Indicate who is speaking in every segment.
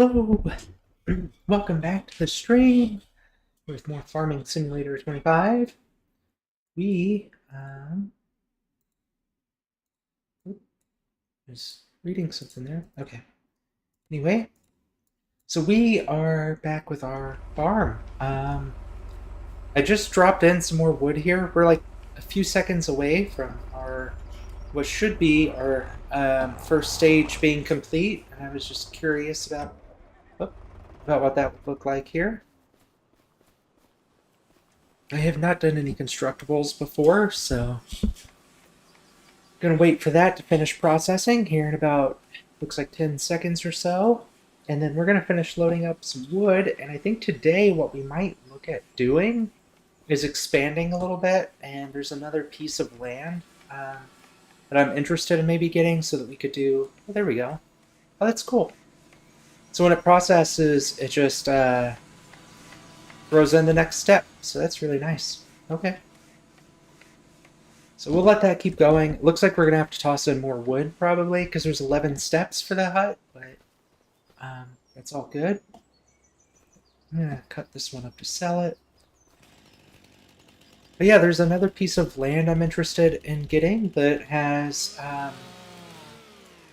Speaker 1: Hello, welcome back to the stream with more Farming Simulator 25. We, was reading something there. Okay. Anyway, so we are back with our farm. I just dropped in some more wood here. We're like a few seconds away from what should be our first stage being complete, and I was just curious about what that would look like here. I have not done any constructibles before, so gonna wait for that to finish processing here in about, looks like 10 seconds or so. And then we're gonna finish loading up some wood, and I think today what we might look at doing is expanding a little bit, and there's another piece of land that I'm interested in maybe getting so that we could do, oh, there we go. Oh, that's cool. So when it processes, it just throws in the next step, so that's really nice. Okay. So we'll let that keep going. It looks like we're going to have to toss in more wood, probably, because there's 11 steps for the hut, but that's all good. I'm going to cut this one up to sell it. But yeah, there's another piece of land I'm interested in getting that has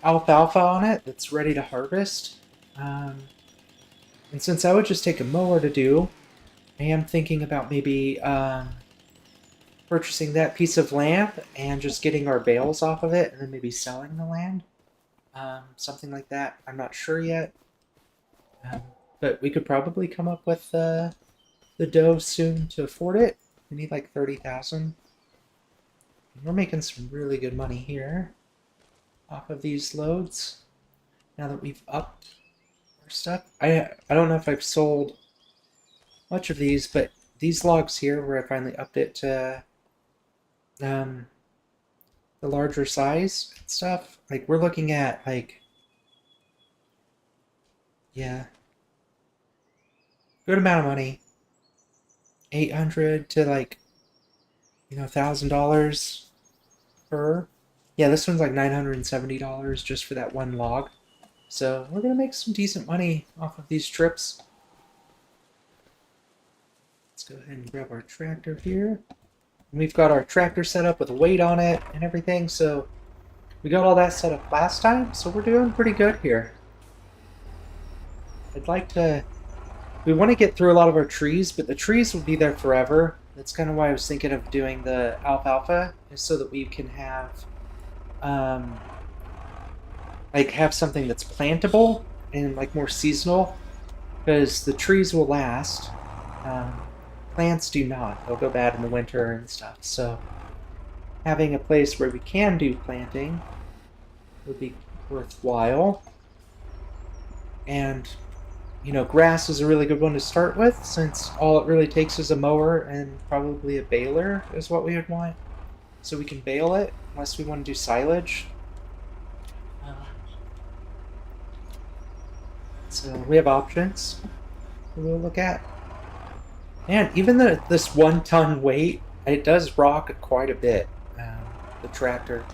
Speaker 1: alfalfa on it that's ready to harvest. And since I would just take a mower to do, I am thinking about maybe purchasing that piece of land and just getting our bales off of it and then maybe selling the land. Something like that. I'm not sure yet. But we could probably come up with the dough soon to afford it. We need like 30,000. We're making some really good money here off of these loads. Now that we've upped our stuff. I don't know if I've sold much of these, but these logs here where I finally upped it to the larger size and stuff, like we're looking at like, yeah, good amount of money. 800 to like, $1,000 per. Yeah, this one's like $970 just for that one log. So we're gonna make some decent money off of these trips. Let's go ahead and grab our tractor here. And we've got our tractor set up with a weight on it and everything, so we got all that set up last time, so we're doing pretty good here. I'd like to... We want to get through a lot of our trees, but the trees will be there forever. That's kind of why I was thinking of doing the alfalfa, is so that we can have have something that's plantable and like more seasonal, because the trees will last. Plants do not. They'll go bad in the winter and stuff. So having a place where we can do planting would be worthwhile. And grass is a really good one to start with, since all it really takes is a mower and probably a baler is what we would want. So we can bale it, unless we want to do silage. So we have options we'll look at. And even this 1 ton weight, it does rock quite a bit, the tractor.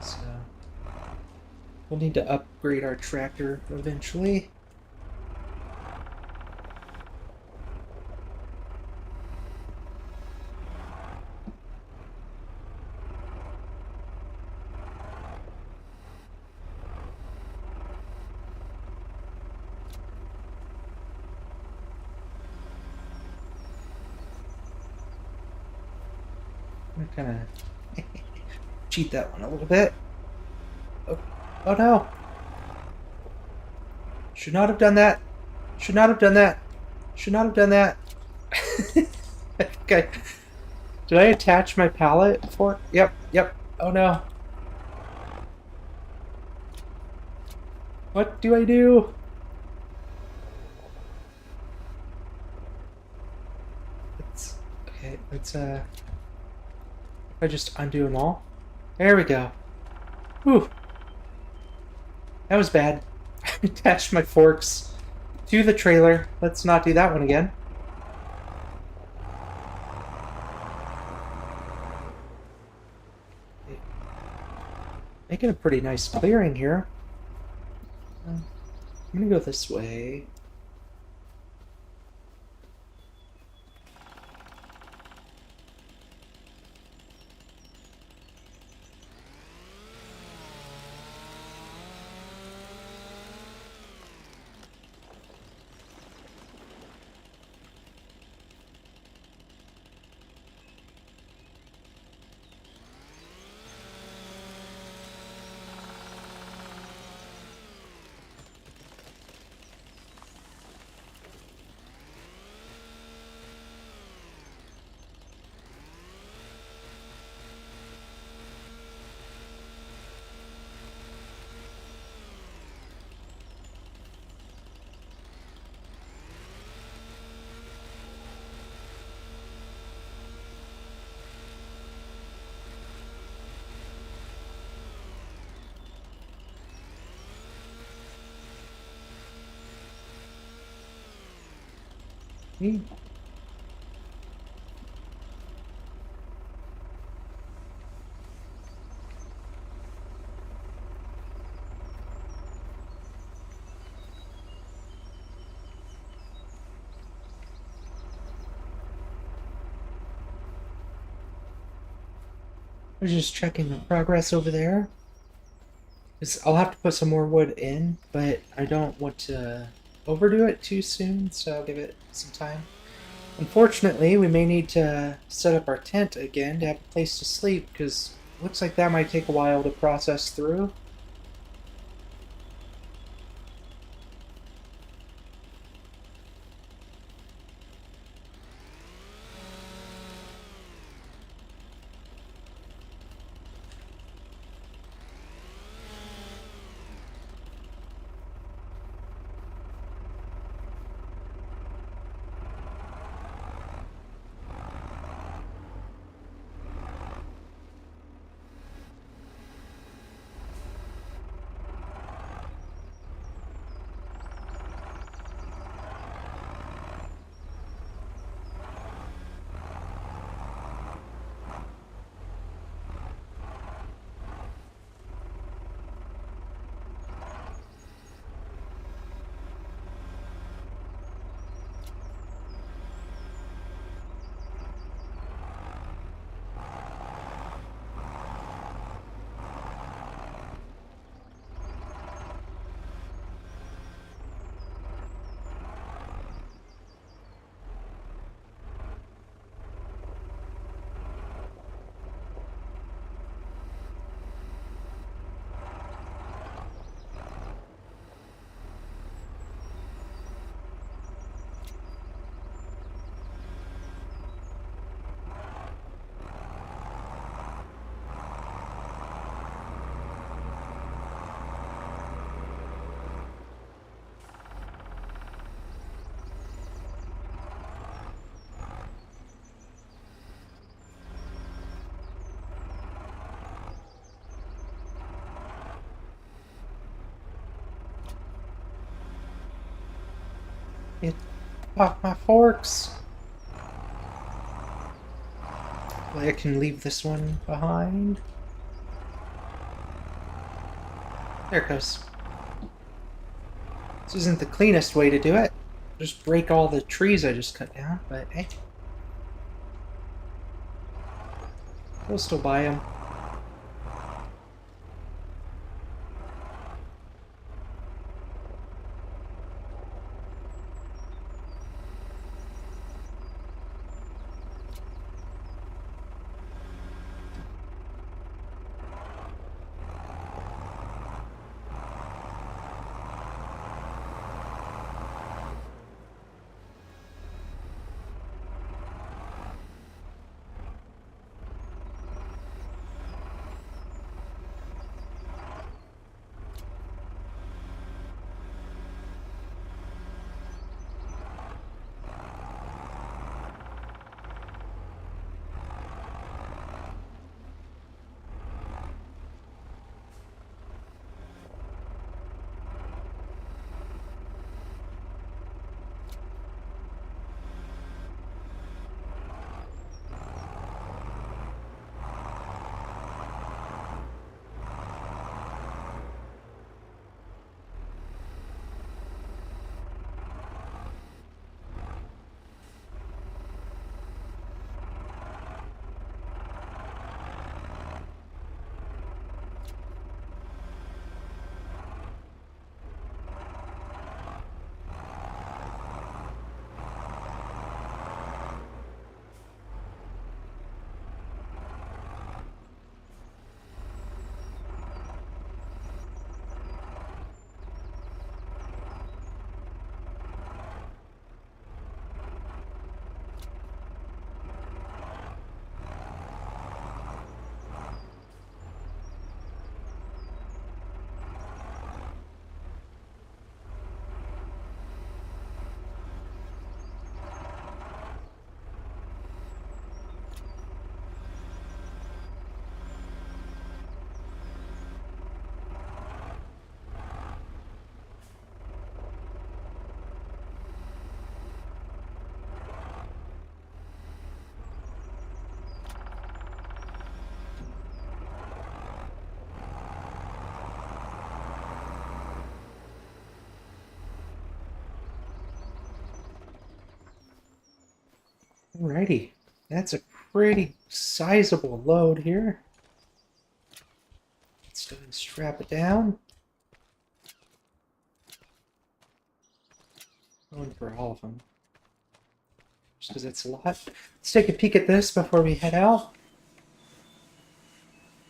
Speaker 1: So we'll need to upgrade our tractor eventually. I'm gonna cheat that one a little bit. Oh no! Should not have done that. Should not have done that. Should not have done that. Okay. Did I attach my pallet for? Yep. Oh no. What do I do? Let's I just undo them all. There we go. Whew. That was bad. I attached my forks to the trailer. Let's not do that one again. Making a pretty nice clearing here. I'm gonna go this way. Hmm. I was just checking the progress over there. 'Cause I'll have to put some more wood in, but I don't want to overdo it too soon, so I'll give it some time. Unfortunately, we may need to set up our tent again to have a place to sleep, because it looks like that might take a while to process through. Get off my forks! Well, I can leave this one behind. There it goes. This isn't the cleanest way to do it. Just break all the trees I just cut down, but hey. We'll still buy them. Alrighty, that's a pretty sizable load here. Let's go and strap it down. Going for all of them. Just because it's a lot. Let's take a peek at this before we head out.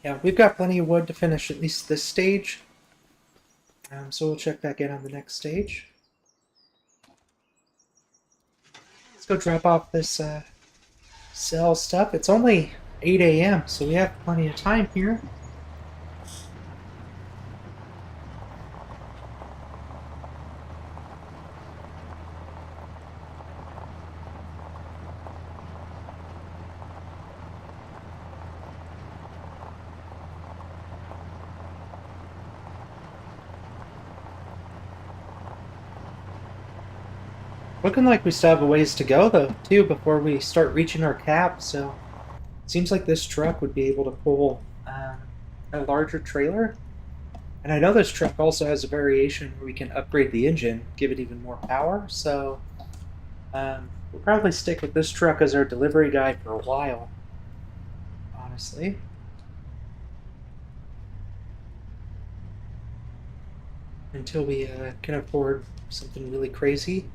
Speaker 1: Yeah, we've got plenty of wood to finish at least this stage. So we'll check back in on the next stage. Let's go drop off this sell stuff. It's only 8 a.m., so we have plenty of time here. Looking like we still have a ways to go, though, too, before we start reaching our cap, so it seems like this truck would be able to pull a larger trailer. And I know this truck also has a variation where we can upgrade the engine, give it even more power, so we'll probably stick with this truck as our delivery guy for a while, honestly. Until we can afford something really crazy.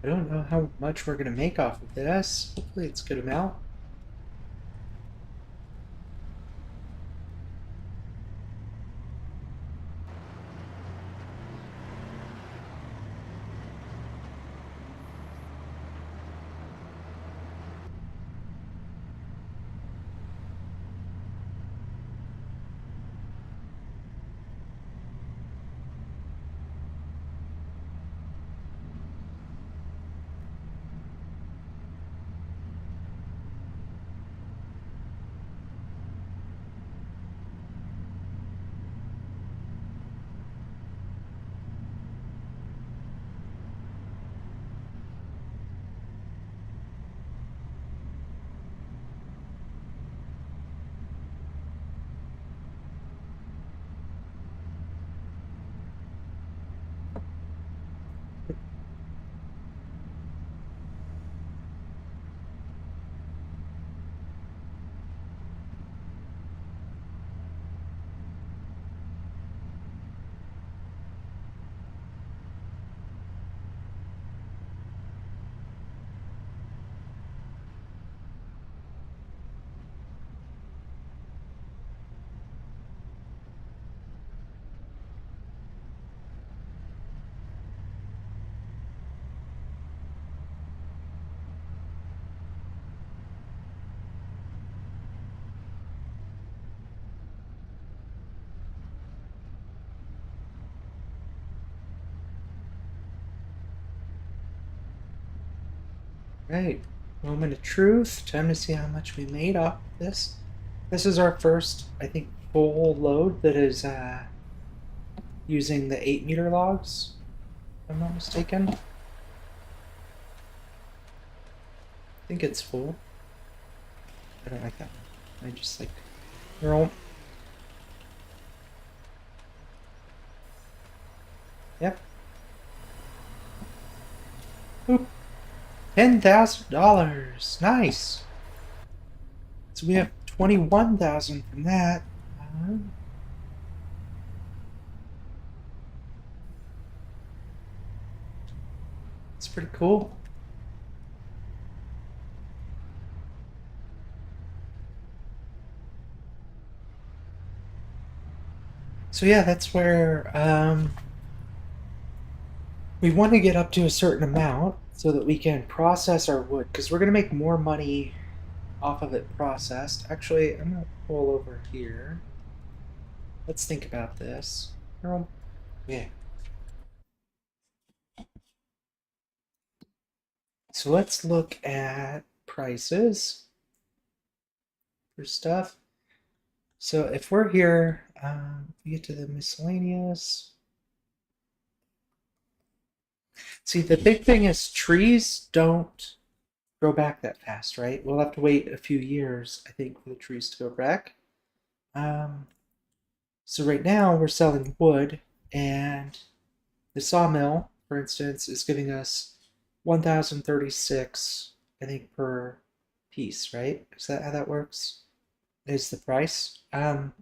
Speaker 1: I don't know how much we're going to make off of this. Hopefully it's a good amount. Right, moment of truth. Time to see how much we made off of this. This is our first, I think, full load that is using the 8-meter logs, if I'm not mistaken. I think it's full. I don't like that one. I just like roll. Yep. Oop. $10,000. Nice. So we have 21,000 from that. It's pretty cool. So yeah, that's where we want to get up to a certain amount so that we can process our wood, because we're going to make more money off of it processed. Actually, I'm going to pull over here. Let's think about this. Yeah. So let's look at prices for stuff. So if we're here, we get to the miscellaneous. See, the big thing is trees don't grow back that fast, right? We'll have to wait a few years, I think, for the trees to go back. Um, so right now we're selling wood, and the sawmill, for instance, is giving us 1,036, I think, per piece, right? Is that how that works? Is the price,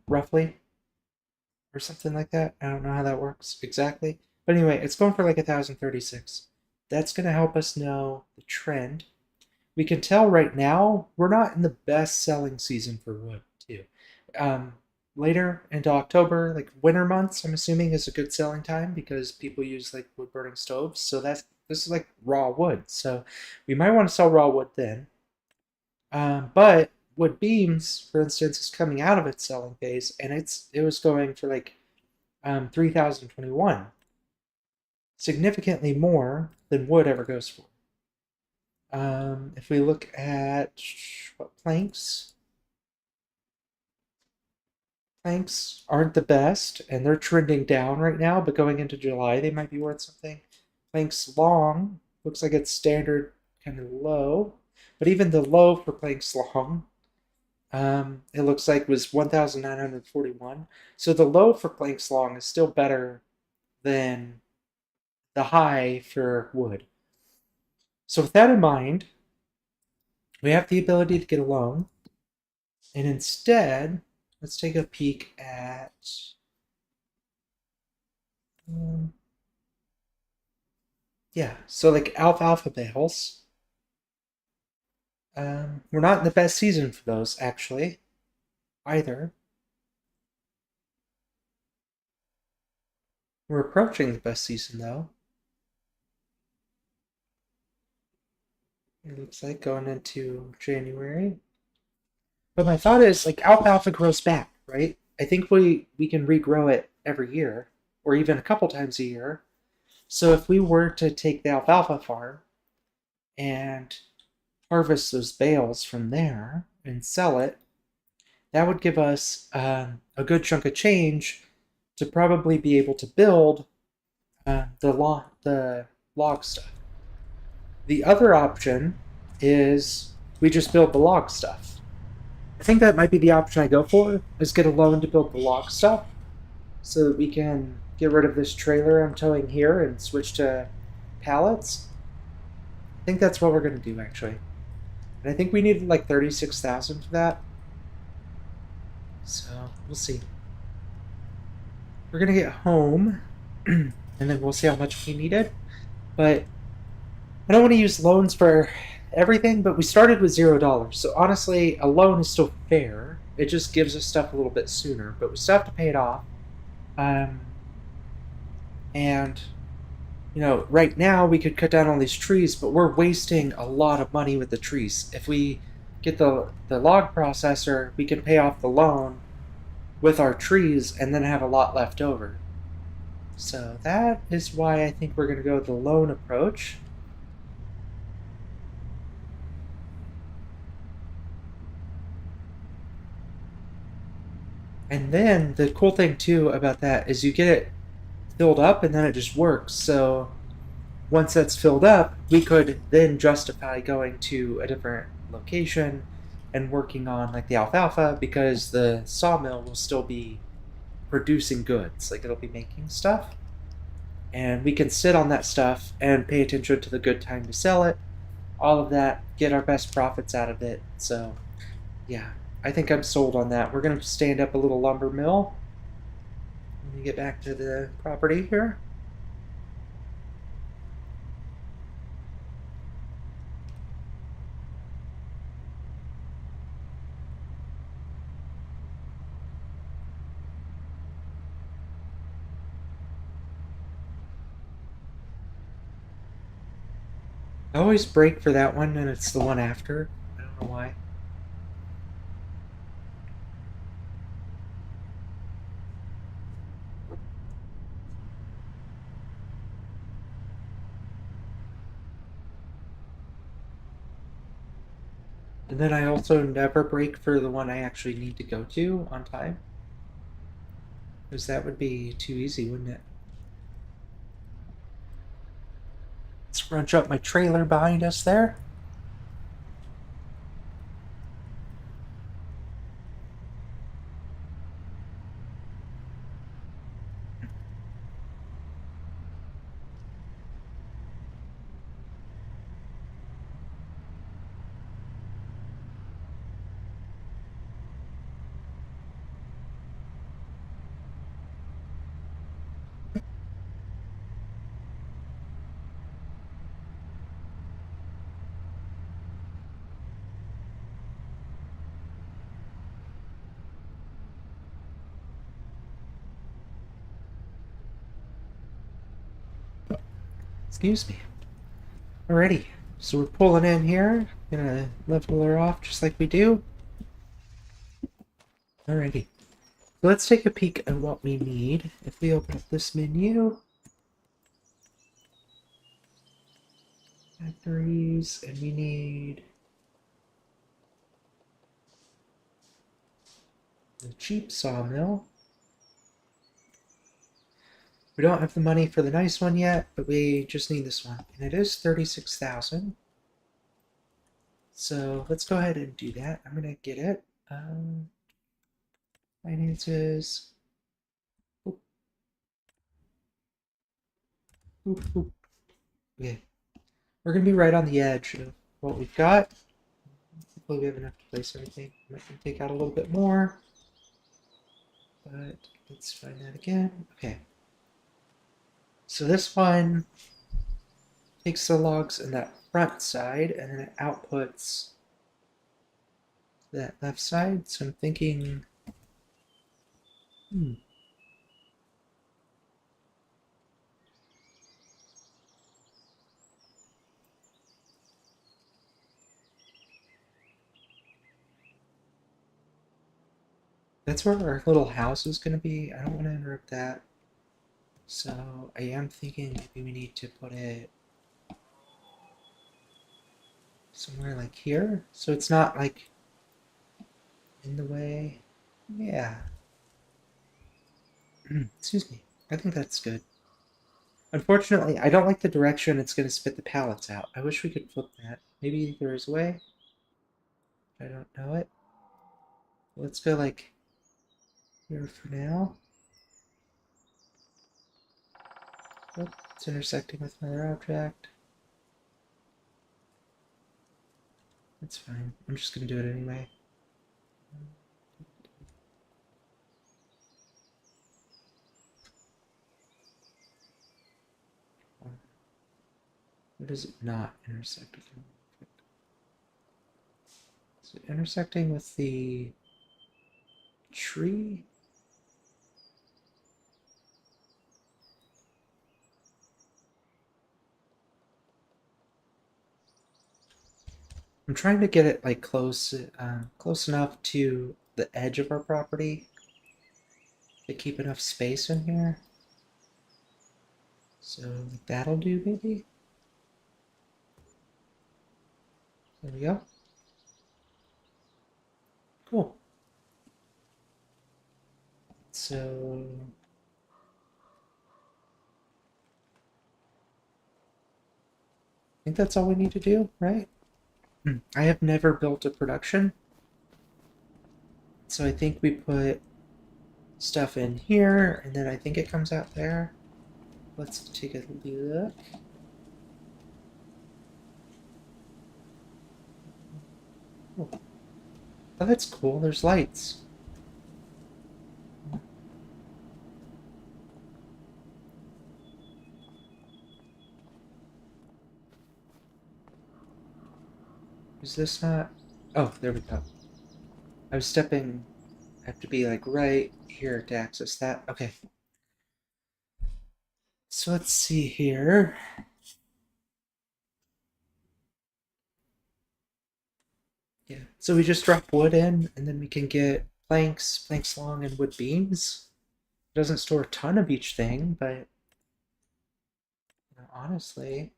Speaker 1: roughly, or something like that? I don't know how that works exactly. But anyway, it's going for like 1,036. That's going to help us know the trend. We can tell right now we're not in the best selling season for wood, too. Um, Later into October, like winter months, I'm assuming is a good selling time because people use like wood burning stoves. So this is like raw wood. So we might want to sell raw wood then. But wood beams, for instance, is coming out of its selling phase, and it was going for like 3,021, significantly more than wood ever goes for. If we look at what planks aren't the best, and they're trending down right now, but going into July, they might be worth something. Planks long looks like it's standard kind of low, but even the low for planks long, it looks like was 1,941. So the low for planks long is still better than the high for wood. So with that in mind, we have the ability to get a loan, and instead, let's take a peek at yeah, so like alfalfa bales. We're not in the best season for those, actually, either. We're approaching the best season, though. It looks like going into January. But my thought is, like, alfalfa grows back, right? I think we can regrow it every year, or even a couple times a year. So if we were to take the alfalfa farm and harvest those bales from there and sell it, that would give us a good chunk of change to probably be able to build the log stuff. The other option is we just build the log stuff. I think that might be the option I go for, is get a loan to build the log stuff so that we can get rid of this trailer I'm towing here and switch to pallets. I think that's what we're going to do, actually. And I think we needed like 36,000 for that. So we'll see. We're going to get home and then we'll see how much we needed. But I don't want to use loans for everything, but we started with $0. So honestly, a loan is still fair. It just gives us stuff a little bit sooner, but we still have to pay it off. And right now we could cut down all these trees, but we're wasting a lot of money with the trees. If we get the log processor, we can pay off the loan with our trees and then have a lot left over. So that is why I think we're going to go with the loan approach. And then the cool thing too about that is you get it filled up and then it just works. So once that's filled up, we could then justify going to a different location and working on like the alfalfa, because the sawmill will still be producing goods. Like it'll be making stuff. And we can sit on that stuff and pay attention to the good time to sell it. All of that, get our best profits out of it. So yeah, I think I'm sold on that. We're going to stand up a little lumber mill. Let me get back to the property here. I always break for that one, and it's the one after. I don't know why. And then I also never break for the one I actually need to go to on time. Because that would be too easy, wouldn't it? Let's scrunch up my trailer behind us there. Excuse me. Alrighty. So we're pulling in here. Gonna level her off just like we do. Alrighty. So let's take a peek at what we need. If we open up this menu, factories, and we need the cheap sawmill. We don't have the money for the nice one yet, but we just need this one. And it is 36,000. So let's go ahead and do that. I'm gonna get it. Finances. Oop, oop, oop. Okay. We're gonna be right on the edge of what we've got. Hopefully we have enough to place everything. I might take out a little bit more. But let's find that again. Okay. So this one takes the logs in that front side and then it outputs that left side. So I'm thinking, that's where our little house is going to be. I don't want to interrupt that. So I am thinking maybe we need to put it somewhere like here. So it's not like in the way. Yeah. Excuse me. I think that's good. Unfortunately, I don't like the direction it's going to spit the pallets out. I wish we could flip that. Maybe there is a way. I don't know it. Let's go like here for now. Oh, it's intersecting with another object. That's fine. I'm just going to do it anyway. Where does it not intersect with an object? Is it intersecting with the tree? I'm trying to get it like close enough to the edge of our property to keep enough space in here. So that'll do, maybe. There we go. Cool. So I think that's all we need to do, right? I have never built a production, so I think we put stuff in here, and then I think it comes out there. Let's take a look. Oh, that's cool. There's lights. Is this not? Oh, there we go. I was stepping. I have to be like right here to access that. Okay. So let's see here. So we just drop wood in, and then we can get planks long, and wood beams. It doesn't store a ton of each thing, but honestly,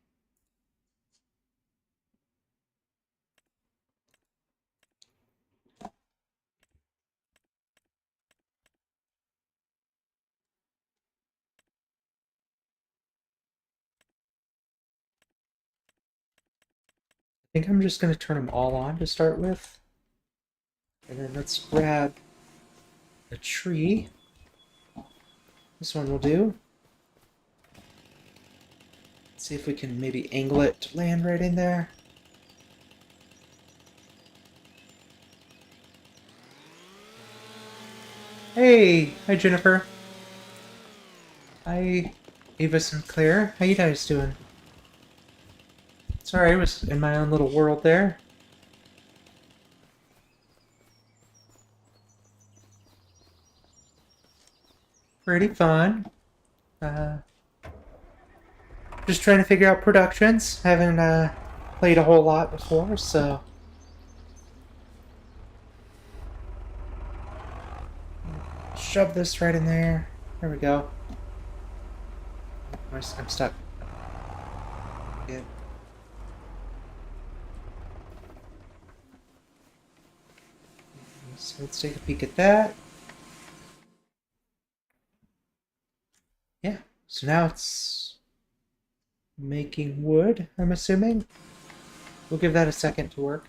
Speaker 1: I think I'm just going to turn them all on to start with. And then let's grab a tree. This one will do. Let's see if we can maybe angle it to land right in there. Hey! Hi, Jennifer. Hi, Ava Sinclair. How you guys doing? Sorry, I was in my own little world there. Pretty fun. Just trying to figure out productions. Haven't played a whole lot before, so shove this right in there. There we go. I'm stuck. Yeah. So let's take a peek at that. Yeah. So now it's making wood, I'm assuming. We'll give that a second to work.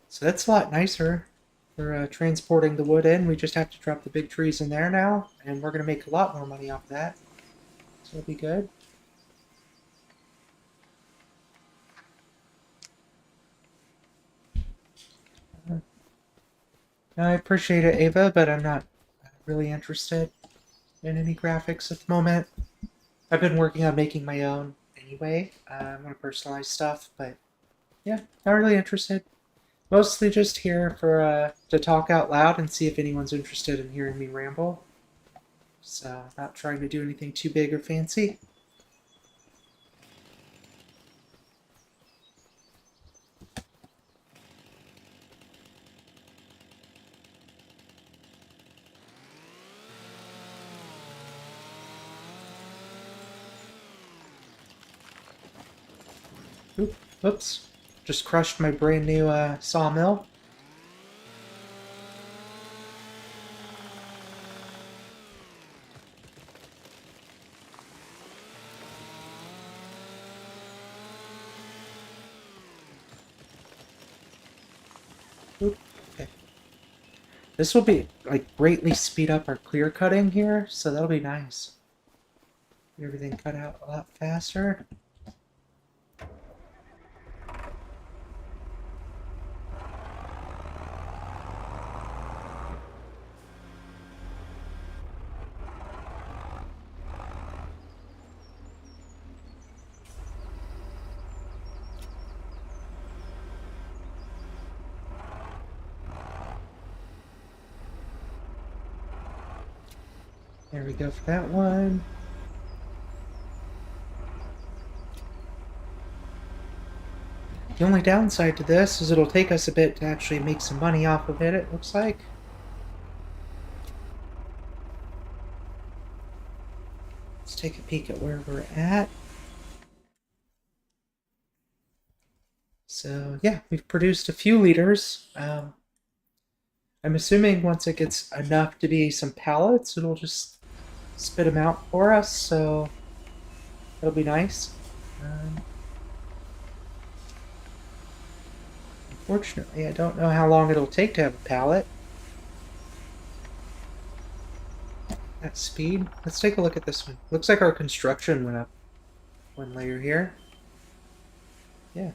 Speaker 1: So that's a lot nicer for transporting the wood in. We just have to drop the big trees in there now, and we're going to make a lot more money off that. So it'll be good. I appreciate it, Ava, but I'm not really interested in any graphics at the moment. I've been working on making my own anyway. I'm going to personalize stuff, but yeah, not really interested. Mostly just here for to talk out loud and see if anyone's interested in hearing me ramble. So, not trying to do anything too big or fancy. Oops. Just crushed my brand new sawmill. Oop. Okay. This will be like greatly speed up our clear cutting here, so that'll be nice. Get everything cut out a lot faster. There we go for that one. The only downside to this is it'll take us a bit to actually make some money off of it, it looks like. Let's take a peek at where we're at. So yeah, we've produced a few liters. I'm assuming once it gets enough to be some pallets, it'll just spit them out for us, so that'll be nice. Unfortunately, I don't know how long it'll take to have a pallet. That speed. Let's take a look at this one. Looks like our construction went up one layer here. Yeah.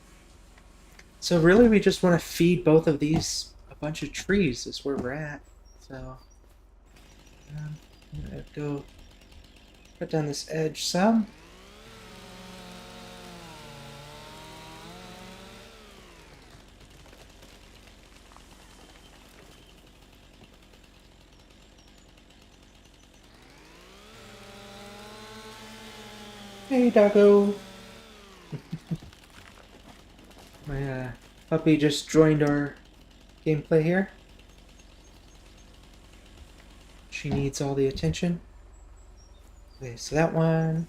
Speaker 1: So really we just want to feed both of these a bunch of trees is where we're at. So I'm gonna go cut down this edge some. Hey, doggo. My puppy just joined our gameplay here. She needs all the attention. Okay, so that one.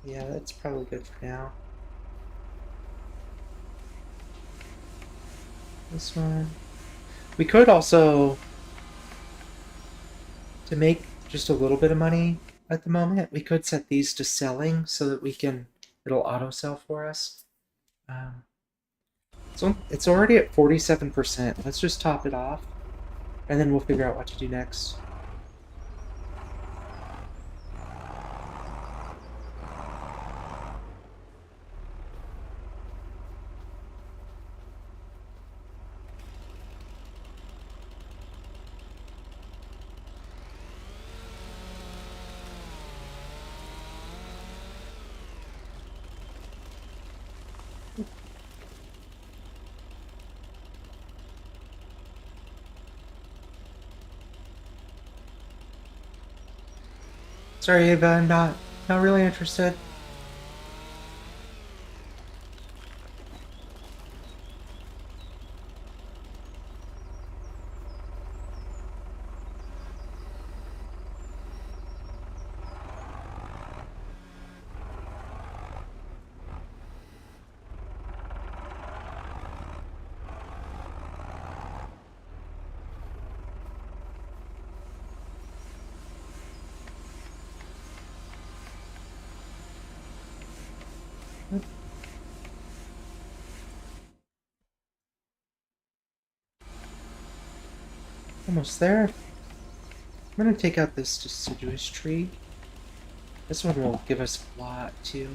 Speaker 1: Yeah, that's probably good for now. This one. We could also, to make just a little bit of money at the moment, we could set these to selling so that it'll auto sell for us. So it's already at 47%. Let's just top it off, and then we'll figure out what to do next. Sorry, Ava, I'm not really interested. Almost there. I'm gonna take out this deciduous tree. This one will give us a lot too.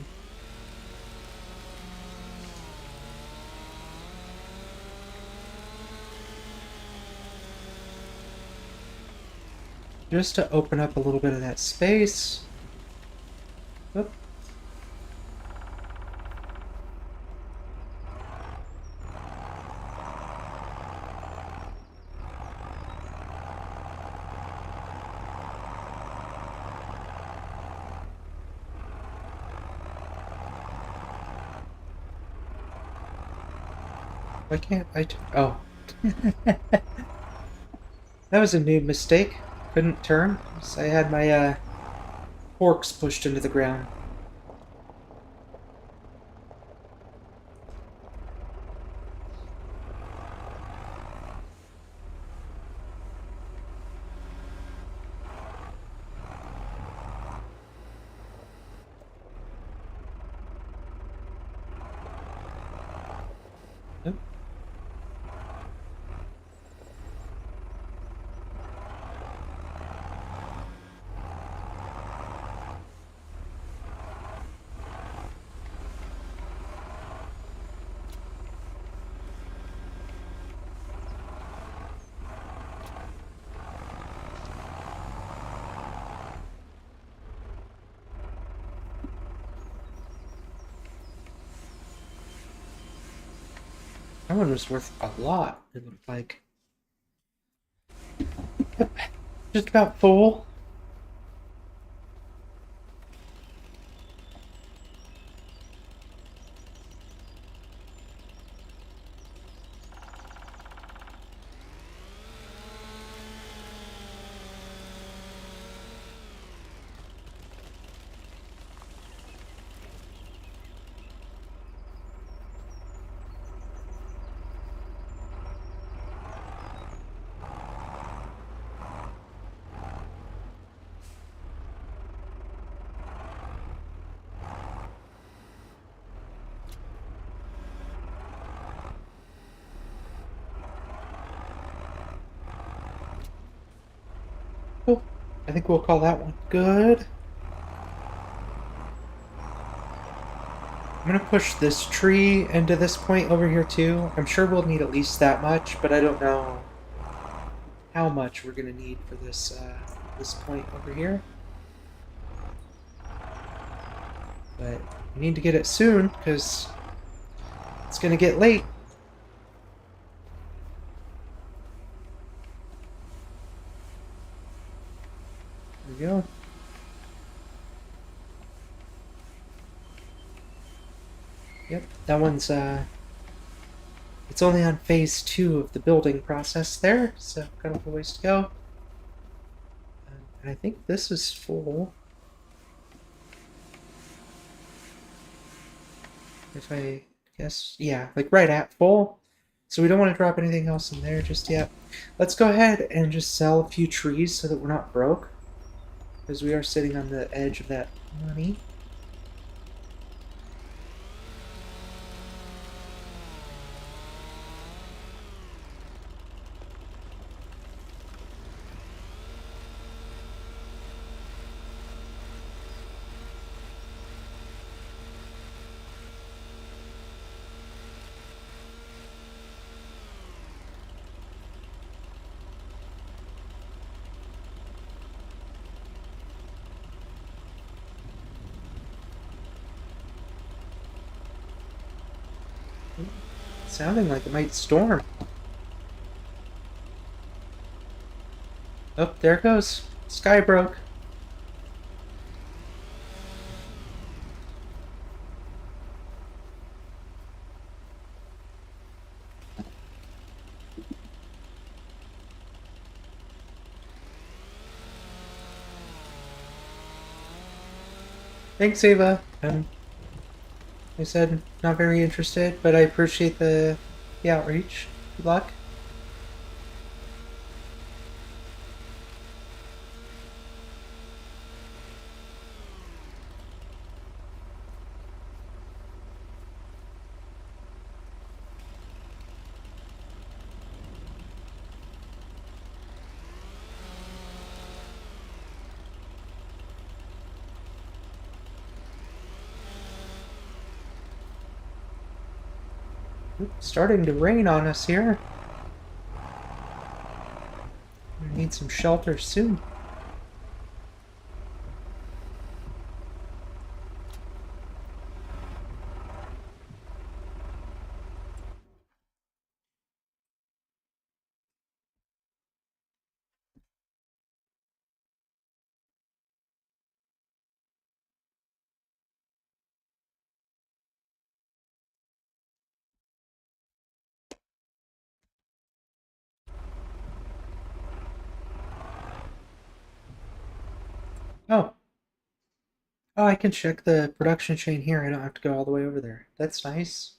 Speaker 1: Just to open up a little bit of that space. Oop. Why can't I? Oh. That was a new mistake. Couldn't turn. So I had my forks pushed into the ground. Oop. That one was worth a lot, it looked like. Yep. Just about full. Cool. I think we'll call that one good. I'm gonna push this tree into this point over here too. I'm sure we'll need at least that much, but I don't know how much we're gonna need for this point over here. But we need to get it soon because it's gonna get late. There we go. Yep, that one's it's only on phase 2 of the building process there, so got a little ways to go. And I think this is full. If I guess, yeah, like right at full. So we don't want to drop anything else in there just yet. Let's go ahead and just sell a few trees so that we're not broke, because we are sitting on the edge of that money. Sounding like it might storm. Oh, there it goes. Sky broke. Thanks, Ava. I said not very interested, but I appreciate the outreach. Good luck. Oops, starting to rain on us here. We need some shelter soon. Oh. Oh, I can check the production chain here. I don't have to go all the way over there. That's nice.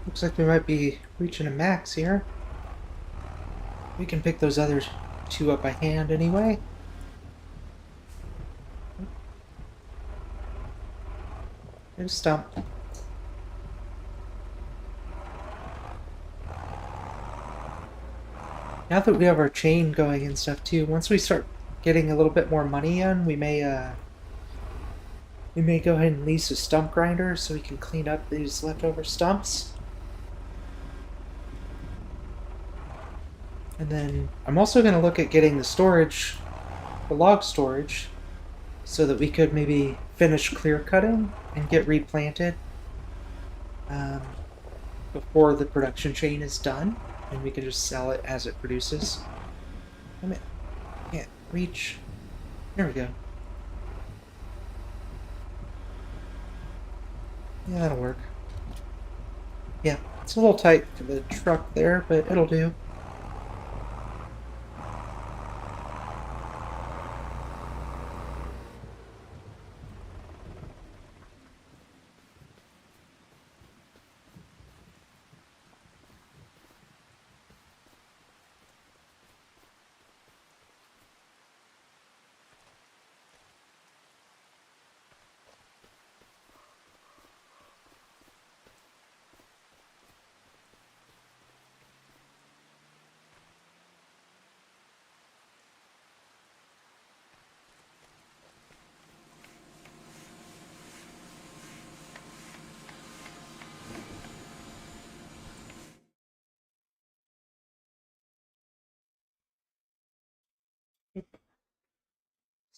Speaker 1: Looks like we might be reaching a max here. We can pick those other two up by hand anyway. There's a stump. Now that we have our chain going and stuff too, once we start getting a little bit more money in, we may go ahead and lease a stump grinder so we can clean up these leftover stumps. And then I'm also going to look at getting the storage, the log storage, so that we could maybe finish clear cutting and get replanted before the production chain is done, and we can just sell it as it produces. I can't reach. There we go. Yeah, that'll work. Yeah, it's a little tight for the truck there, but it'll do.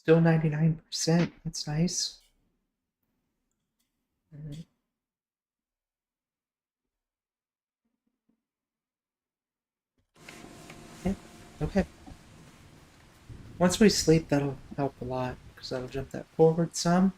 Speaker 1: Still 99%. That's nice. Alright. Yeah, okay. Once we sleep, that'll help a lot, because that'll jump that forward some.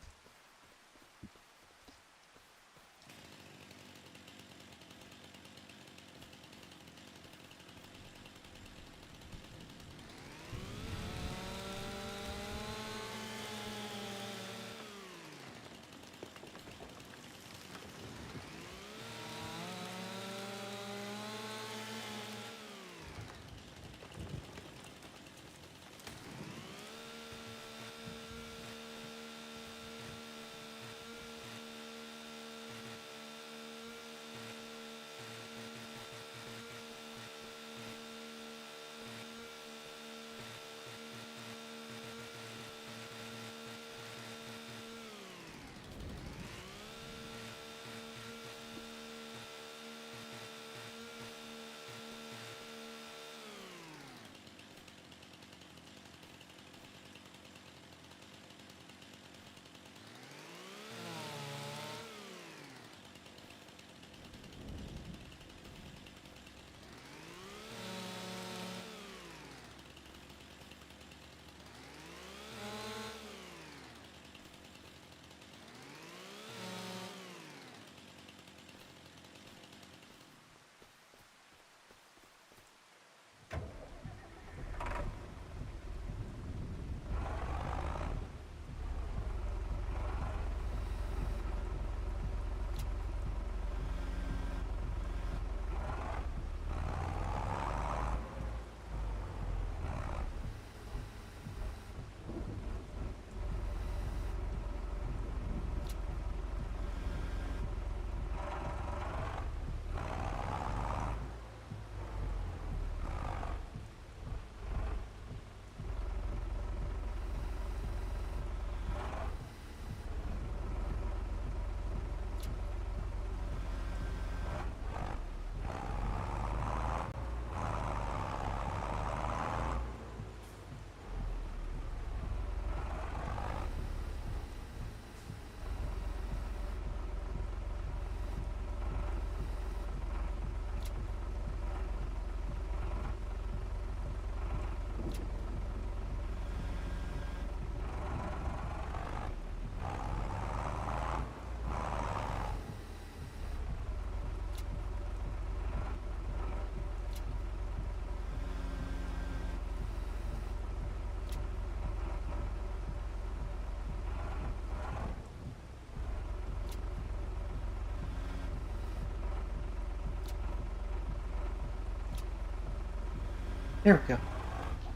Speaker 1: There we go.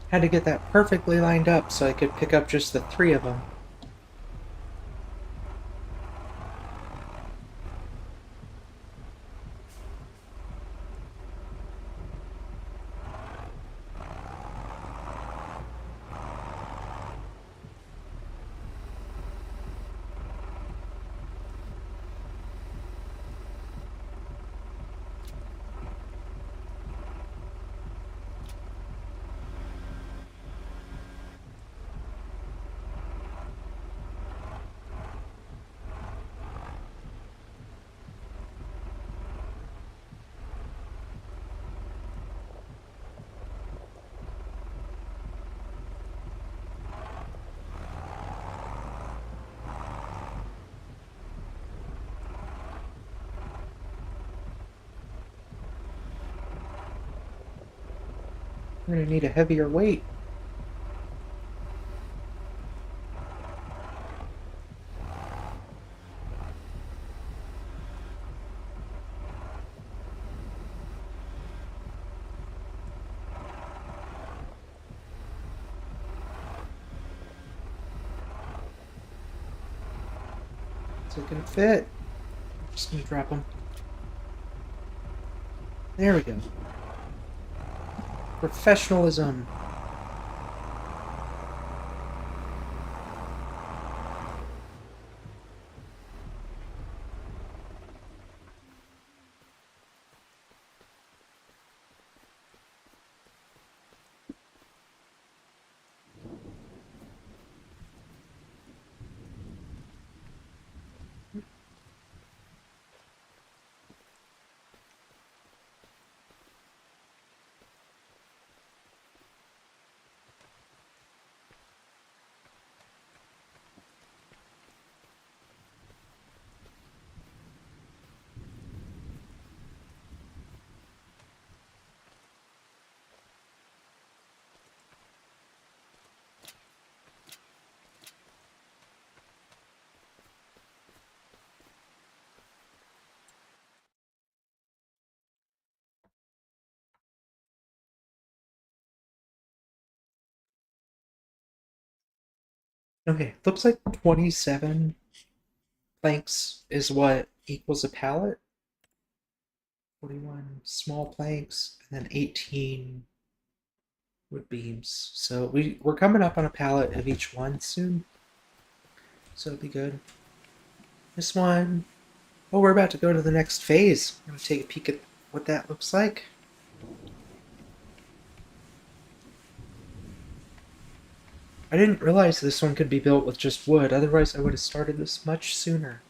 Speaker 1: Had to get that perfectly lined up so I could pick up just the 3 of them. We're gonna need a heavier weight. Is it gonna fit? I'm just gonna drop them. There we go. Professionalism. Okay, looks like 27 planks is what equals a pallet. 41 small planks, and then 18 wood beams. So we're coming up on a pallet of each one soon. So it'll be good. This one, oh, we're about to go to the next phase. I'm gonna take a peek at what that looks like. I didn't realize this one could be built with just wood, otherwise I would have started this much sooner.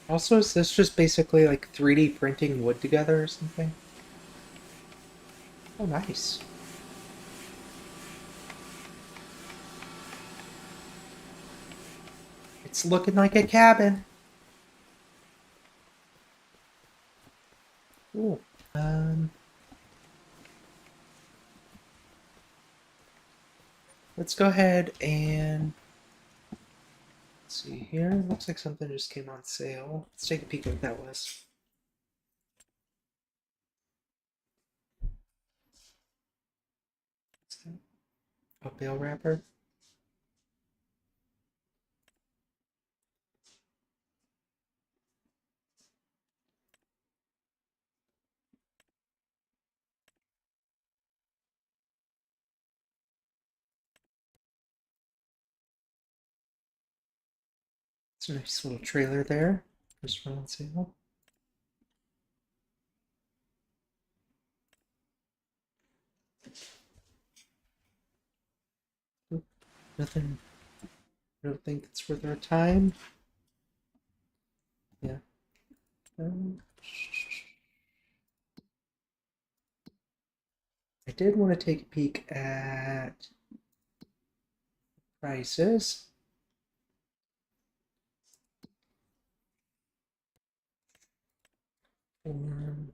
Speaker 1: Also, is this just basically like 3D printing wood together or something? Oh, nice. It's looking like a cabin. Cool. Um, let's go ahead and let's see here. Looks like something just came on sale. Let's take a peek at what that was. A bale wrapper. It's a nice little trailer there. Just went on sale. Oop, nothing. I don't think it's worth our time. Yeah. Um, I did want to take a peek at prices.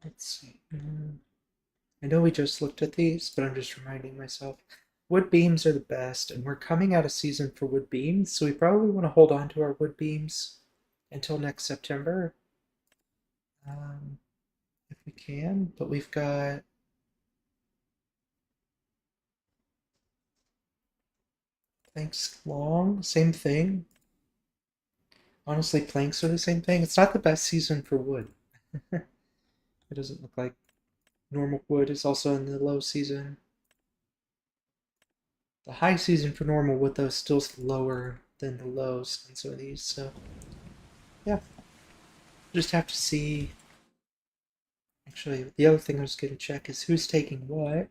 Speaker 1: Let's see. I know we just looked at these, but I'm just reminding myself. Wood beams are the best, and we're coming out of season for wood beams, so we probably want to hold on to our wood beams until next September, um, if we can. But we've got planks long, same thing. Honestly, planks are the same thing. It's not the best season for wood. It doesn't look like normal wood is also in the low season. The high season for normal wood, though, is still lower than the lows in some of these. So, yeah, just have to see. Actually, the other thing I was going to check is who's taking what.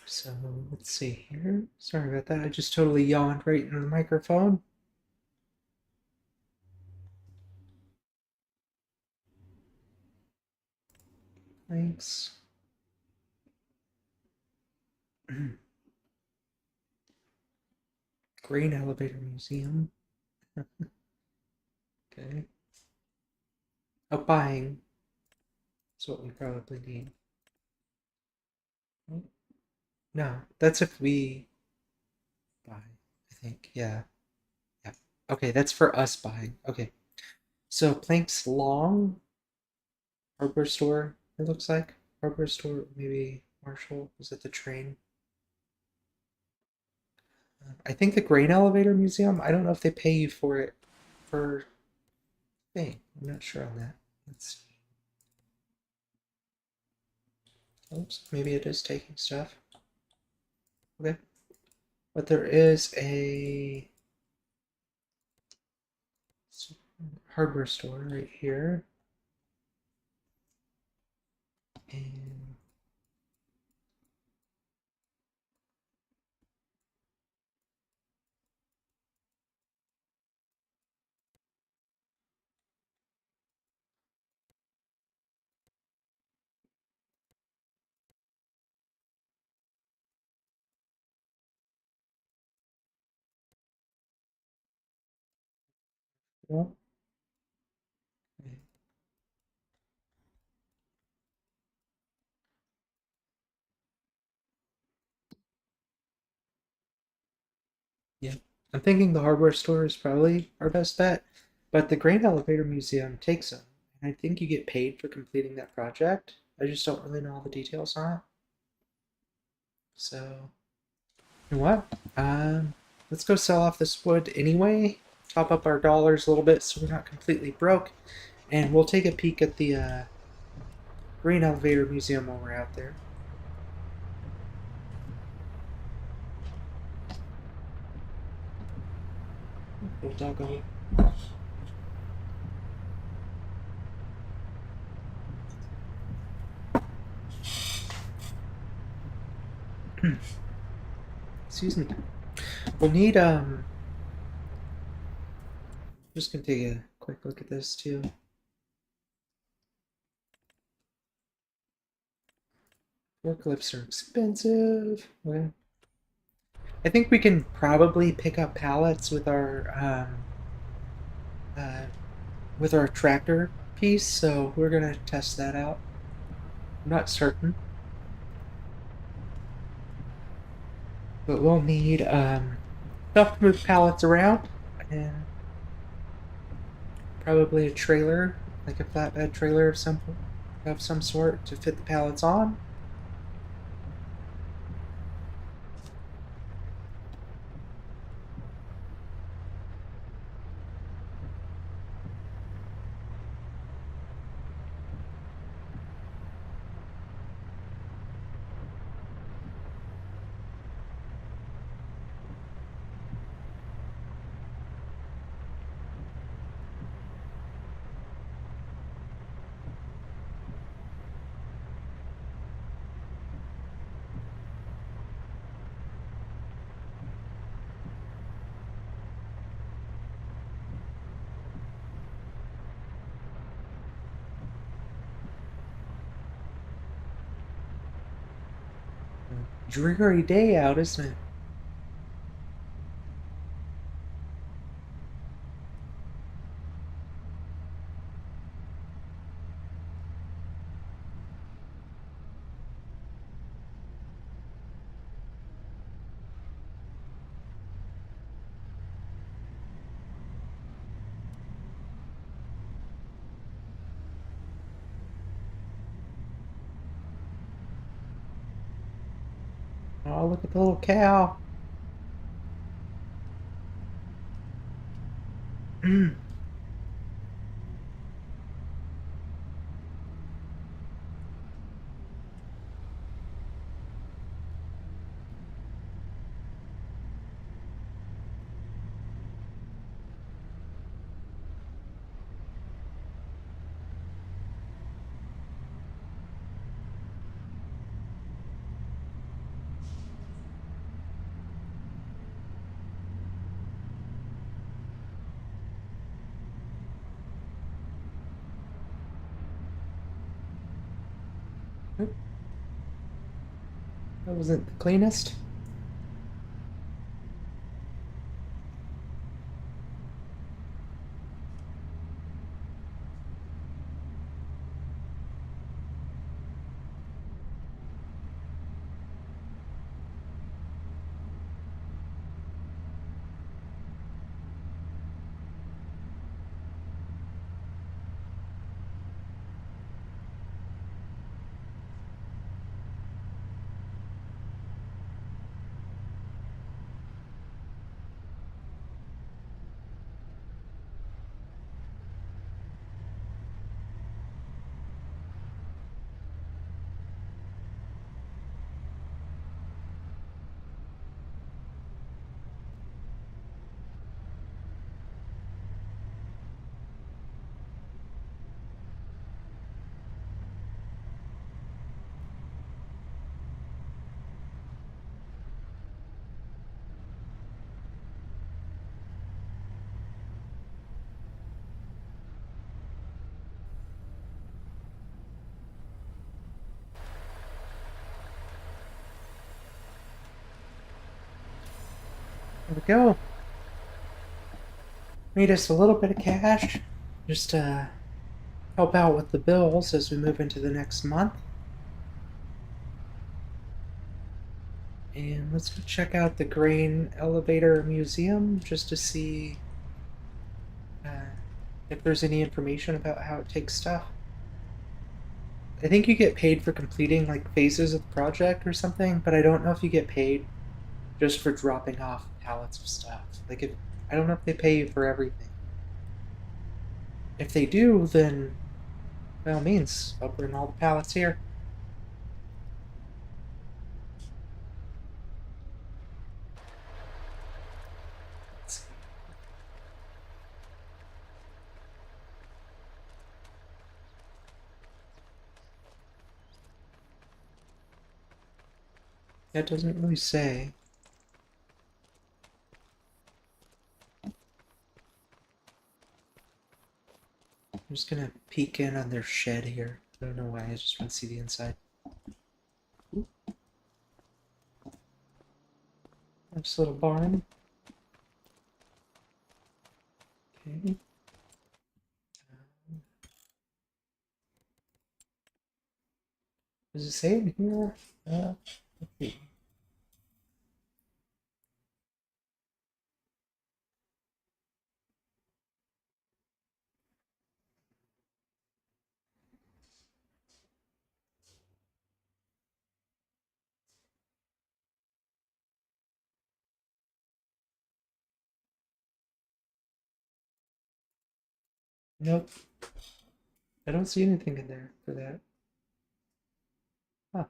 Speaker 1: So, let's see here. Sorry about that. I just totally yawned right into the microphone. Thanks. Grain Elevator Museum. Okay. Oh, buying is what we probably need. No, that's if we buy, I think. Yeah. Yeah. Okay, that's for us buying. Okay. So Planks Long hardware store, it looks like. Hardware store, maybe Marshall. Was it the train? I think the Grain Elevator Museum, I don't know if they pay you for it per thing. I'm not sure on that. Let's see. Oops, maybe it is taking stuff. Okay. But there is a hardware store right here. And well, I'm thinking the hardware store is probably our best bet, but the Grain Elevator Museum takes them, and I think you get paid for completing that project. I just don't really know all the details on it. So, you know what? Let's go sell off this wood anyway. Top up our dollars a little bit so we're not completely broke, and we'll take a peek at the Grain Elevator Museum while we're out there. Little doggo. Excuse me. We'll need just gonna take a quick look at this too. Forklifts are expensive. Well, I think we can probably pick up pallets uh, with our tractor piece, so we're gonna test that out. I'm not certain, but we'll need stuff to move pallets around, and probably a trailer, like a flatbed trailer of some sort to fit the pallets on. Dreary day out, isn't it? Oh, look at the little cow. That wasn't the cleanest. There we go. Made us a little bit of cash. Just help out with the bills as we move into the next month. And Let's go check out the grain elevator museum just to see uh, if there's any information about how it takes stuff. I think you get paid for completing like phases of the project or something, but I don't know if you get paid just for dropping off pallets of stuff. Like if I don't know if they pay you for everything. If they do, then by all means, I'll bring all the pallets here. Let's see. That doesn't really say. I'm just gonna peek in on their shed here. I don't know why, I just want to see the inside. Nice little barn. Okay. Does it say in here? Let's see. Nope. I don't see anything in there for that. Huh.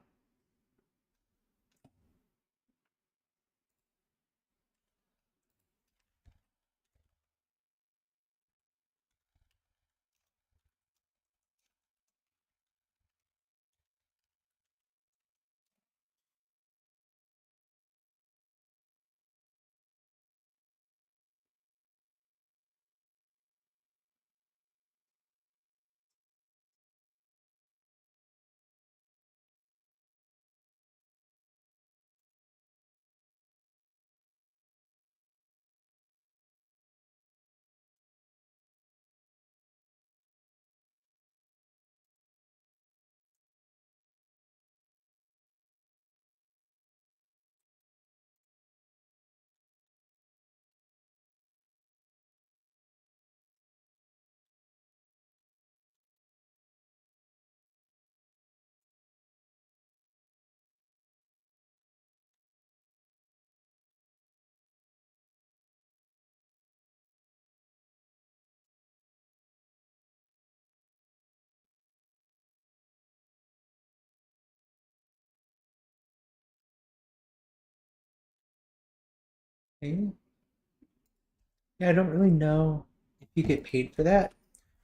Speaker 1: Okay. Yeah, I don't really know if you get paid for that.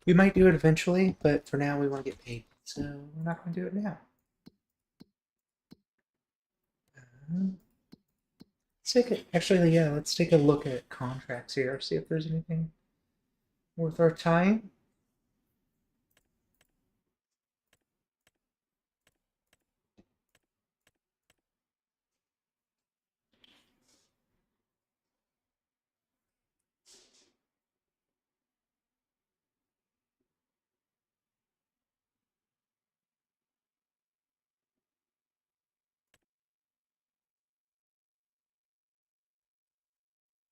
Speaker 1: We might do it eventually, but for now we want to get paid, so we're not going to do it now. Uh, let's take it. Actually, yeah, let's take a look at contracts here. See if there's anything worth our time.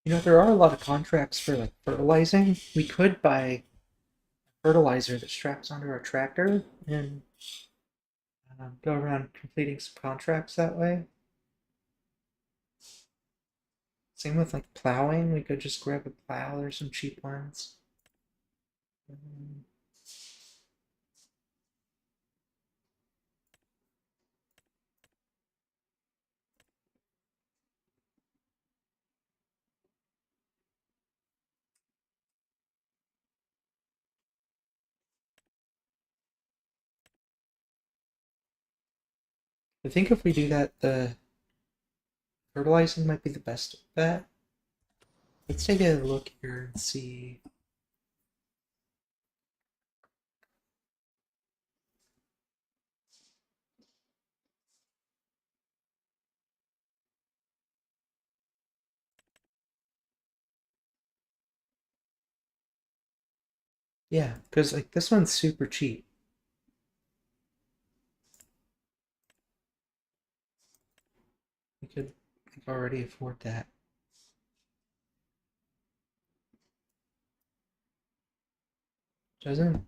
Speaker 1: You know, there are a lot of contracts for like fertilizing. We could buy fertilizer that straps onto our tractor and go around completing some contracts that way. Same with like plowing. We could just grab a plow. There's some cheap ones. Um, I think if we do that, the fertilizing might be the best bet. Let's take a look here and see. Yeah, because like this one's super cheap. We could already afford that. Doesn't?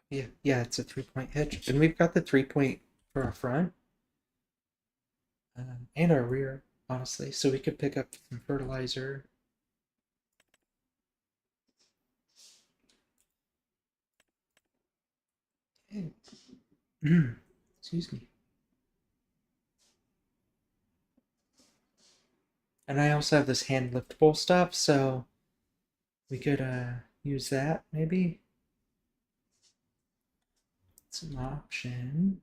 Speaker 1: Yeah, it's a 3-point hitch. And we've got the 3-point for our front and our rear, honestly. So we could pick up some fertilizer. Excuse me. And I also have this hand liftable stuff, so we could use that maybe. It's an option.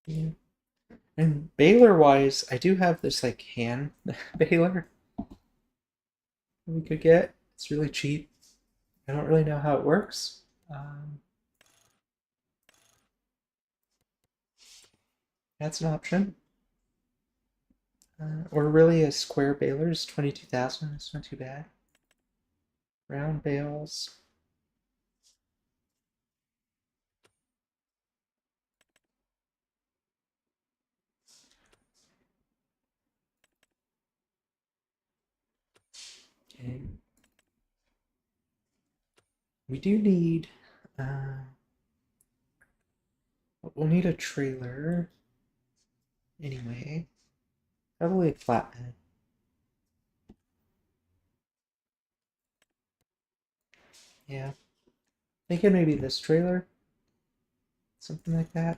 Speaker 1: Yeah. And baler wise, I do have this like hand baler we could get. It's really cheap. I don't really know how it works. Um, that's an option. Or really a square baler is 22,000. It's not too bad. Round bales. Okay. We do need. We'll need a trailer. Anyway. Probably a flatbed. Yeah. Thinking maybe this trailer. Something like that.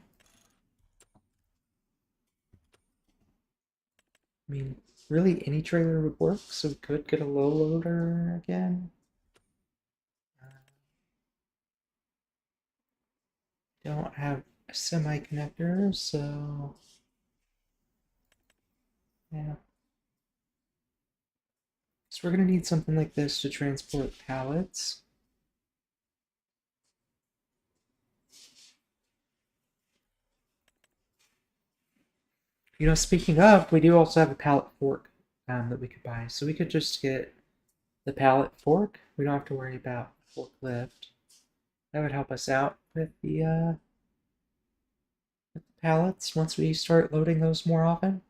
Speaker 1: I mean, really any trailer would work, so we could get a low loader again. Don't have a semi connector, so yeah. So we're gonna need something like this to transport pallets. You know, speaking of, we do also have a pallet fork that we could buy. So we could just get the pallet fork. We don't have to worry about forklift. That would help us out with the pallets once we start loading those more often.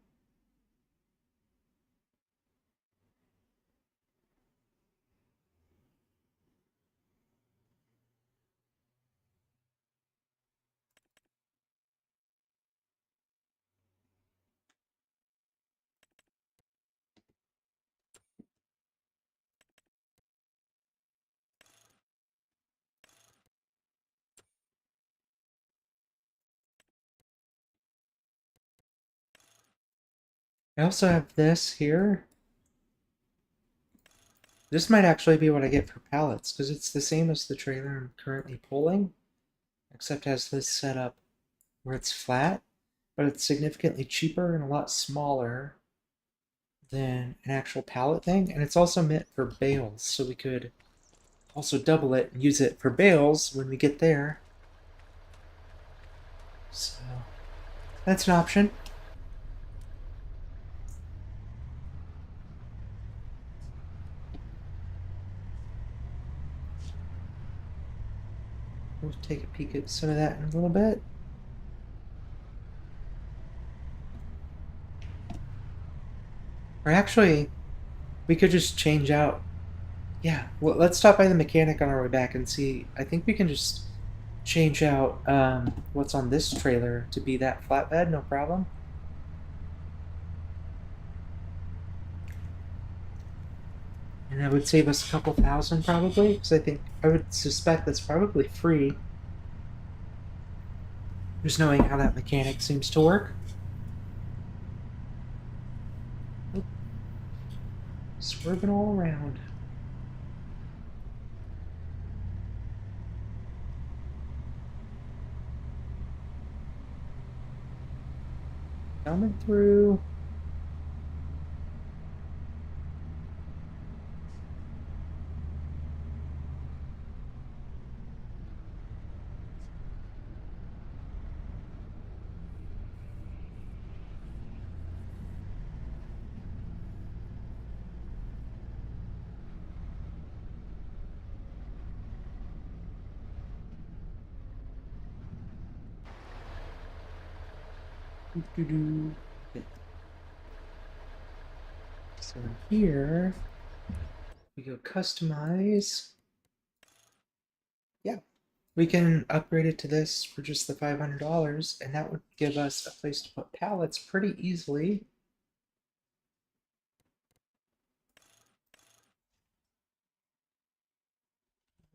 Speaker 1: I also have this here. This might actually be what I get for pallets because it's the same as the trailer I'm currently pulling, except has this setup where it's flat, but it's significantly cheaper and a lot smaller than an actual pallet thing. And it's also meant for bales, so we could also double it and use it for bales when we get there. So that's an option. We'll take a peek at some of that in a little bit. Or actually, we could just change out. Yeah, well, let's stop by the mechanic on our way back and see. I think we can just change out what's on this trailer to be that flatbed, no problem. And that would save us a couple thousand probably, because I would suspect that's probably free. Just knowing how that mechanic seems to work. Swerving all around. Coming through. Doo-doo-doo. Okay. So here we go customize. Yeah, we can upgrade it to this for just the $500, and that would give us a place to put pallets pretty easily.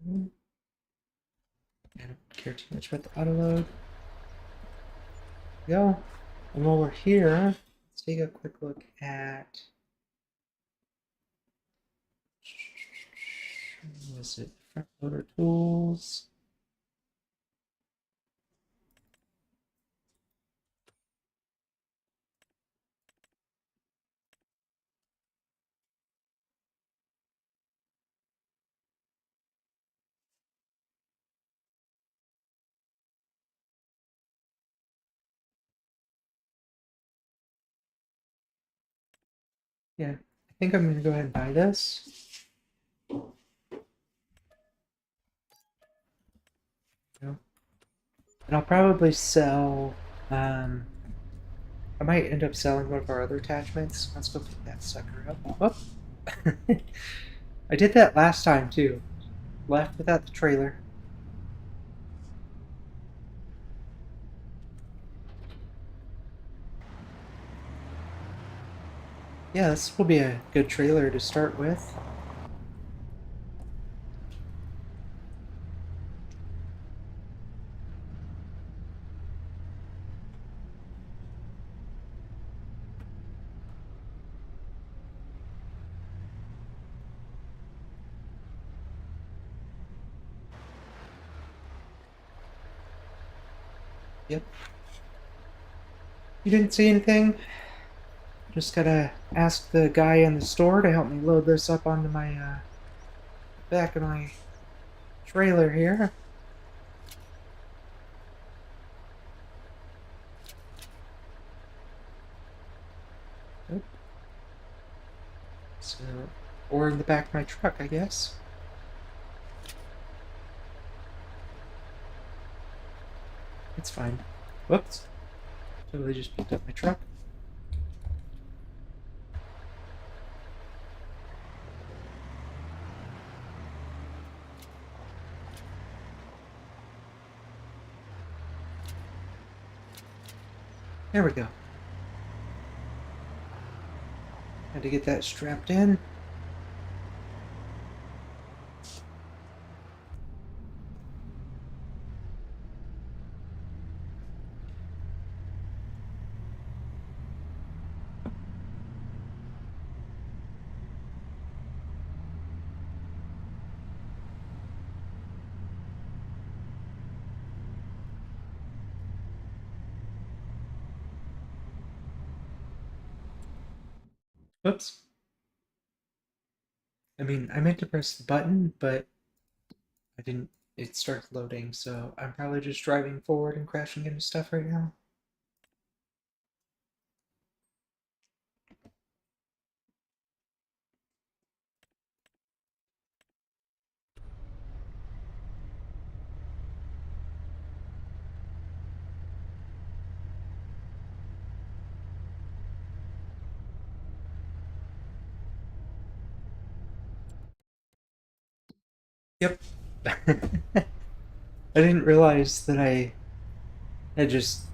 Speaker 1: I don't care too much about the auto load. Go. And while we're here, let's take a quick look at. What is it? Front loader tools. Yeah, I think I'm gonna go ahead and buy this. And I'll probably sell. I might end up selling one of our other attachments. Let's go pick that sucker up. Whoop. I did that last time too. Left without the trailer. Yeah, this will be a good trailer to start with. Yep. You didn't see anything? Just gotta ask the guy in the store to help me load this up onto my back of my trailer here. Oop. So, or in the back of my truck, I guess. It's fine. Whoops. Totally just picked up my truck. There we go. Had to get that strapped in. Whoops. I mean, I meant to press the button, but I didn't. It started loading, so I'm probably just driving forward and crashing into stuff right now. Yep. I didn't realize that I had just.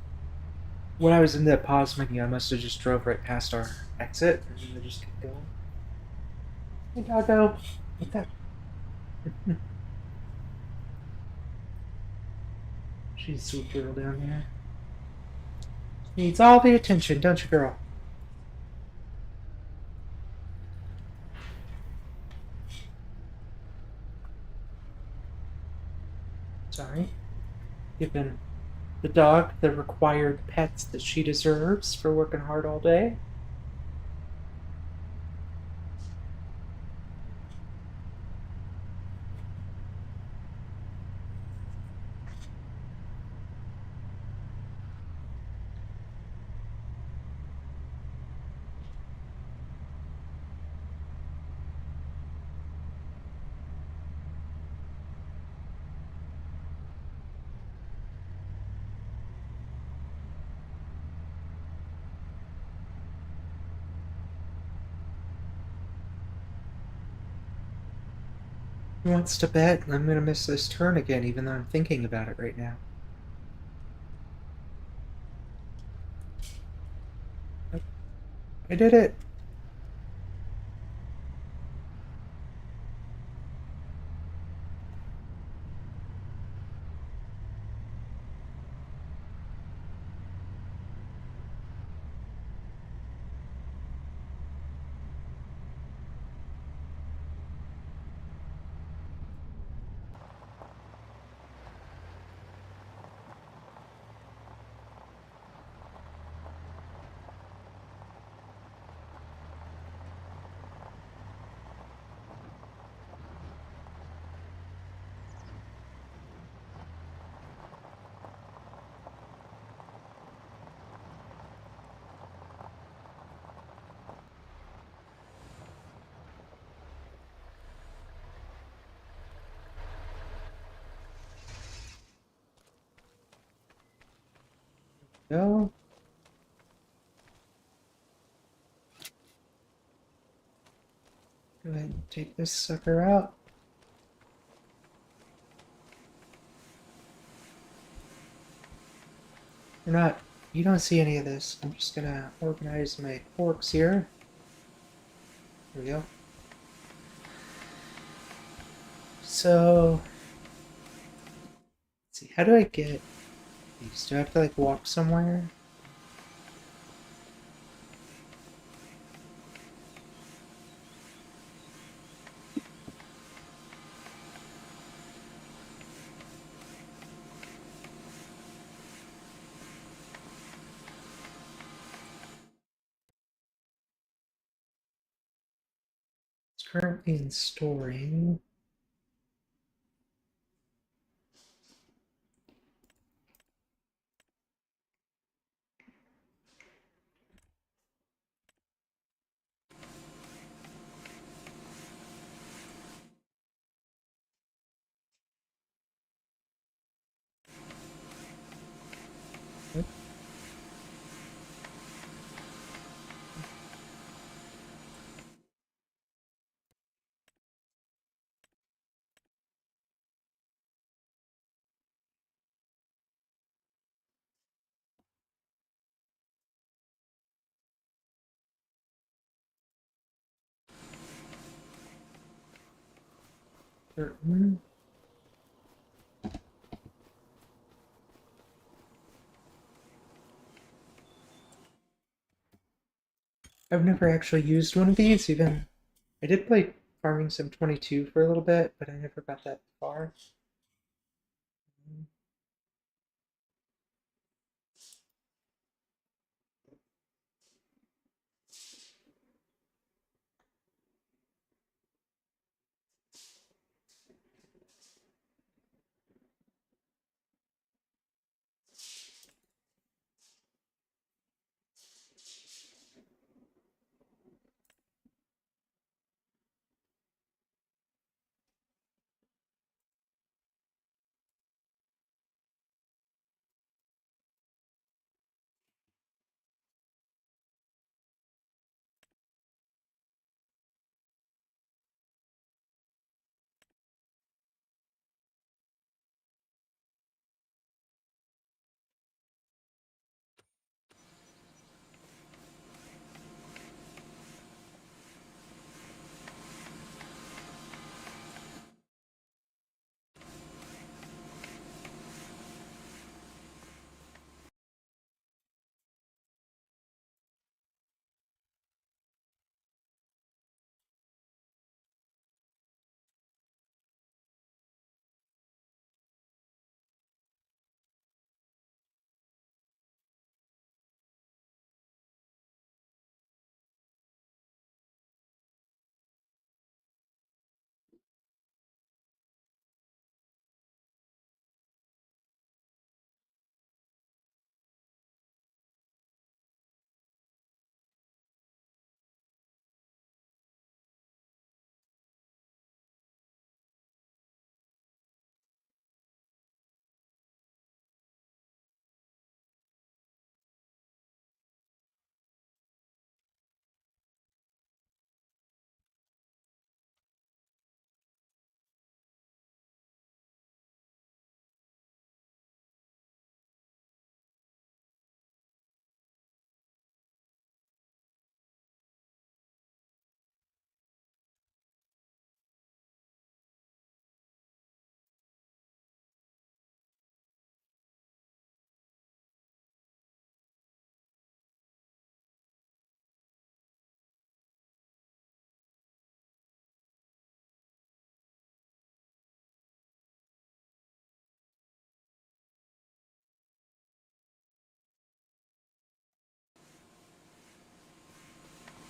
Speaker 1: When I was in that pause menu, I must have just drove right past our exit, and then I just kept going. Hey, doggo. What's that? She's a sweet girl down there. Needs all the attention, don't you, girl? Sorry. Giving the dog the required pets that she deserves for working hard all day. Who wants to bet I'm gonna miss this turn again, even though I'm thinking about it right now? I did it! Go. Go ahead and take this sucker out. You're not... You don't see any of this. I'm just gonna organize my forks here. There we go. So... Let's see, how do I get these? Do I have to, like, walk somewhere? It's currently in storing. Certain. I've never actually used one of these, even. I did play Farming Sim 22 for a little bit, but I never got that far.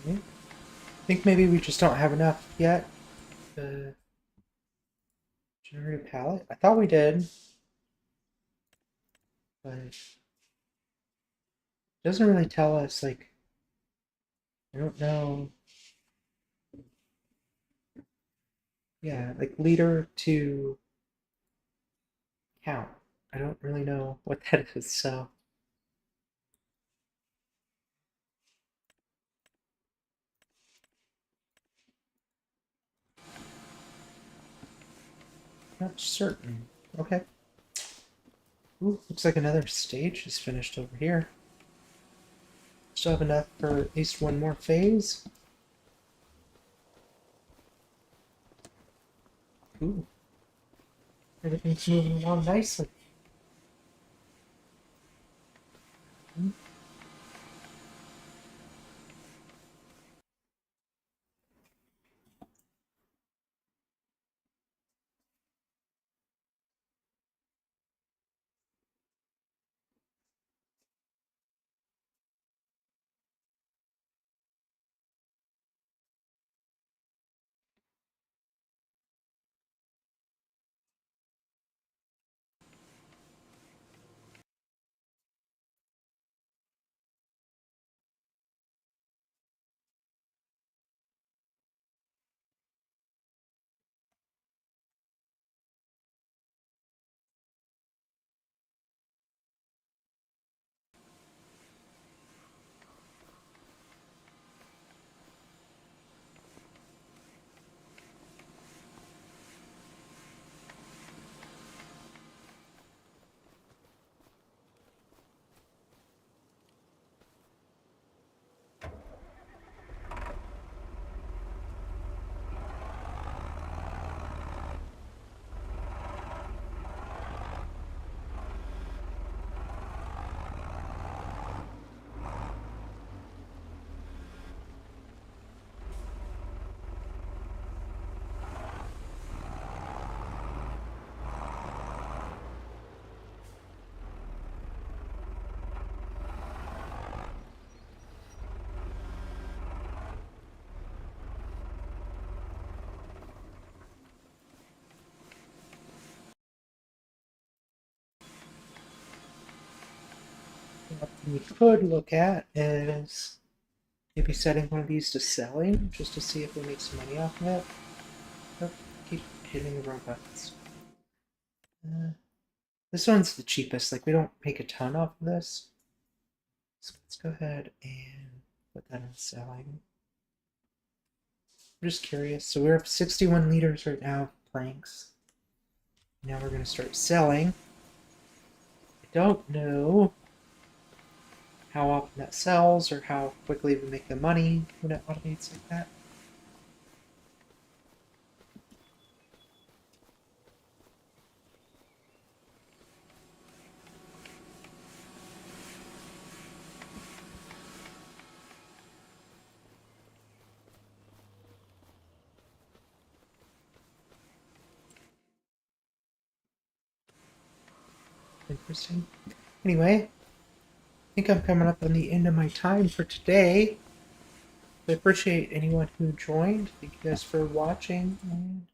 Speaker 1: Okay. I think maybe we just don't have enough yet to generate a pallet. I thought we did, but it doesn't really tell us, like, I don't know. Yeah, like leader to count. I don't really know what that is, so not certain. Okay. Ooh, looks like another stage is finished over here. Still have enough for at least one more phase. Ooh, everything's moving along nicely. Hmm. What we could look at is maybe setting one of these to selling, just to see if we make some money off of it. Oh, keep hitting the wrong buttons. Uh, this one's the cheapest. Like, we don't make a ton off of this. So let's go ahead and put that on selling. I'm just curious. So we're up 61 liters right now of planks. Now we're going to start selling. I don't know how often that sells or how quickly we make the money when it automates like that. Interesting. Anyway, I think I'm coming up on the end of my time for today. I appreciate anyone who joined. Thank you guys for watching, and